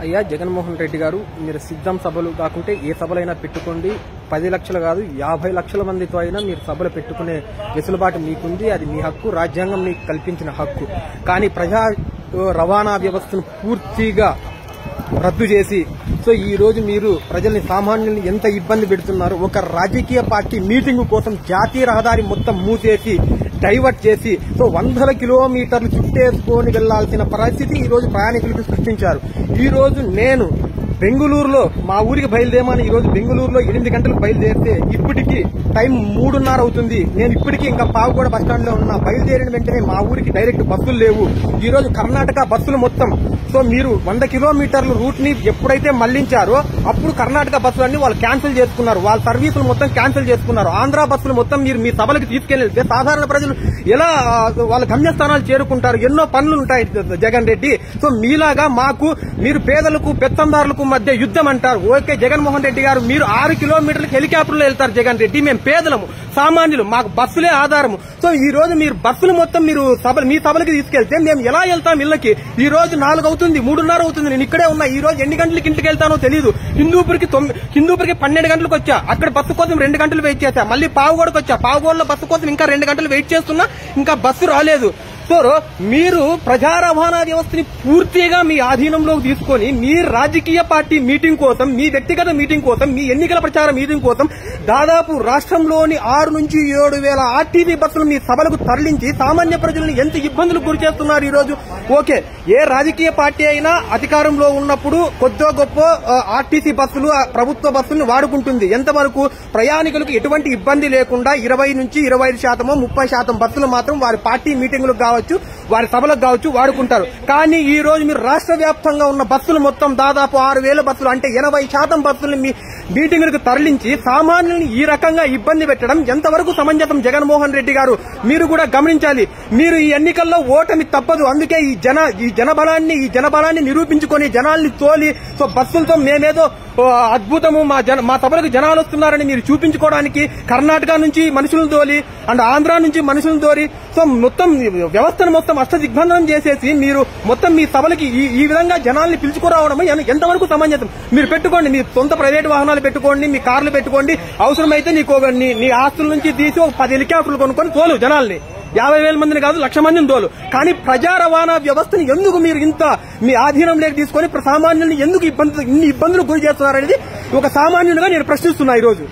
అయ్యా జగన్మోహన్ రెడ్డి గారు, మీరు సిద్ధం సభలు కాకుంటే ఏ సభలైనా పెట్టుకోండి. 10 లక్షలు కాదు 50 లక్షల మందితో అయినా మీరు సభలు పెట్టుకునే వెసులుబాటు మీకుంది. అది మీ హక్కు, రాజ్యాంగం మీకు కల్పించిన హక్కు. కానీ ప్రజా రవాణా వ్యవస్థను పూర్తిగా రద్దు చేసి ఈ రోజు మీరు ప్రజల్ని, సామాన్యుల్ని ఎంత ఇబ్బంది పెడుతున్నారు. ఒక రాజకీయ పార్టీ మీటింగ్ కోసం జాతీయ రహదారి మొత్తం మూసేసి డైవర్ట్ చేసి వందల కిలోమీటర్లు చుట్టేసుకొని వెళ్లాల్సిన పరిస్థితి ఈ రోజు ప్రయాణికులకు సృష్టించారు. ఈ రోజు నేను బెంగళూరులో మా ఊరికి బయలుదేరమని ఈ రోజు బెంగళూరులో 8 గంటలకు బయలుదేరితే ఇప్పటికి టైం 3:30 అవుతుంది. నేను ఇప్పటికీ ఇంకా పావుగూడ బస్టాండ్ లో ఉన్నా. బయలుదేరిన వెంటనే మా ఊరికి డైరెక్ట్ బస్సులు లేవు. ఈ రోజు కర్ణాటక బస్సులు మొత్తం మీరు 100 కిలోమీటర్ల రూట్ ని ఎప్పుడైతే మళ్లించారో అప్పుడు కర్ణాటక బస్సులన్నీ వాళ్ళు క్యాన్సిల్ చేసుకున్నారు. వాళ్ళ సర్వీసులు మొత్తం క్యాన్సిల్ చేసుకున్నారు. ఆంధ్ర బస్సులు మొత్తం మీరు మీ సభలకు తీసుకెళ్తే సాధారణ ప్రజలు ఎలా వాళ్ళ గమ్యస్థానాలు చేరుకుంటారు? ఎన్నో పనులు ఉంటాయి జగన్ రెడ్డి. మీలాగా మాకు మీరు పేదలకు పెత్తందారులకు మధ్య యుద్ధం అంటారు. ఓకే జగన్మోహన్ రెడ్డి గారు, మీరు 6 కిలోమీటర్లకు హెలికాప్టర్లో వెళ్తారు జగన్ రెడ్డి. మేము పేదలము, సామాన్యులు, మాకు బస్సులే ఆధారము. ఈ రోజు మీరు బస్సులు మొత్తం మీరు మీ సభలకు తీసుకెళ్తే మేము ఎలా వెళ్తాం ఇళ్లకి? ఈ రోజు 4 అవుతుంది, 3:30 అవుతుంది. నేను ఇక్కడే ఉన్నా. ఈ రోజు ఎన్ని గంటలకి ఇంటికి వెళ్తానో తెలియదు. హిందూపురికి 12 గంటలకు వచ్చా. అక్కడ బస్సు కోసం 2 గంటలు వెయిట్ చేశా. మళ్ళీ పావుగోడకు వచ్చా. పావుగోడలో బస్సు కోసం ఇంకా 2 గంటలు వెయిట్ చేస్తున్నా. ఇంకా బస్సు రాలేదు. మీరు ప్రజా రవాణా వ్యవస్థని పూర్తిగా మీ ఆధీనంలోకి తీసుకొని మీ రాజకీయ పార్టీ మీటింగ్ కోసం, మీ వ్యక్తిగత మీటింగ్ కోసం, మీ ఎన్నికల ప్రచార మీటింగ్ కోసం దాదాపు రాష్ట్రంలోని 6 నుంచి 7 వేల ఆర్టీసీ బస్సులు మీ సభలకు తరలించి సామాన్య ప్రజలను ఎంత ఇబ్బందులు గురి చేస్తున్నారు ఈ రోజు. ఓకే, ఏ రాజకీయ పార్టీ అయినా అధికారంలో ఉన్నప్పుడు కొద్దో గొప్ప ఆర్టీసీ బస్సులు, ప్రభుత్వ బస్సులను వాడుకుంటుంది. ఎంతవరకు ప్రయాణికులకు ఎటువంటి ఇబ్బంది లేకుండా 20 నుంచి 25% 30% బస్సులు మాత్రం వారి పార్టీ మీటింగులకు కావచ్చు, వారి సభలకు కావచ్చు వాడుకుంటారు. కానీ ఈ రోజు మీరు రాష్ట్ర వ్యాప్తంగా ఉన్న బస్సులు మొత్తం దాదాపు 6,000 బస్సులు, అంటే 80% బస్సులు మీ మీటింగులకు తరలించి సామాన్యులను ఈ రకంగా ఇబ్బంది పెట్టడం ఎంతవరకు సమంజసం? జగన్మోహన్ రెడ్డి గారు, మీరు కూడా గమనించాలి. మీరు ఈ ఎన్నికల్లో ఓటమి తప్పదు. అందుకే ఈ జనబలాన్ని నిరూపించుకొని జనాల్ని తోలి బస్సులతో మేమేదో అద్భుతము, మా సభలకు జనాలు వస్తున్నారని మీరు చూపించుకోవడానికి కర్ణాటక నుంచి మనుషులను తోలి అండ్ ఆంధ్ర నుంచి మనుషులను తోలి మొత్తం వ్యవస్థను మొత్తం అష్టదిగ్బంధనం చేసేసి మీరు మొత్తం మీ సభలకి ఈ విధంగా జనాల్ని పిలుచుకురావడం ఎంతవరకు సమంజసం? మీరు పెట్టుకోండి, మీ సొంత ప్రైవేట్ వాహనాలు పెట్టుకోండి, మీ కార్లు పెట్టుకోండి. అవసరమైతే నీ ఆస్తుల నుంచి తీసి 10 హెలికాప్టర్లు కొనుక్కొని తోలు జనాల్ని. 50,000 మందిని కాదు, 1,00,000 మందిని తోలు. కానీ ప్రజా రవాణా వ్యవస్థని ఎందుకు మీరు ఇంత మీ ఆధీనంలోకి తీసుకొని సామాన్యుల్ని ఎందుకు ఇన్ని ఇబ్బందులు గురి చేస్తున్నారనేది ఒక సామాన్యునిగా నేను ప్రశ్నిస్తున్నా ఈ రోజు.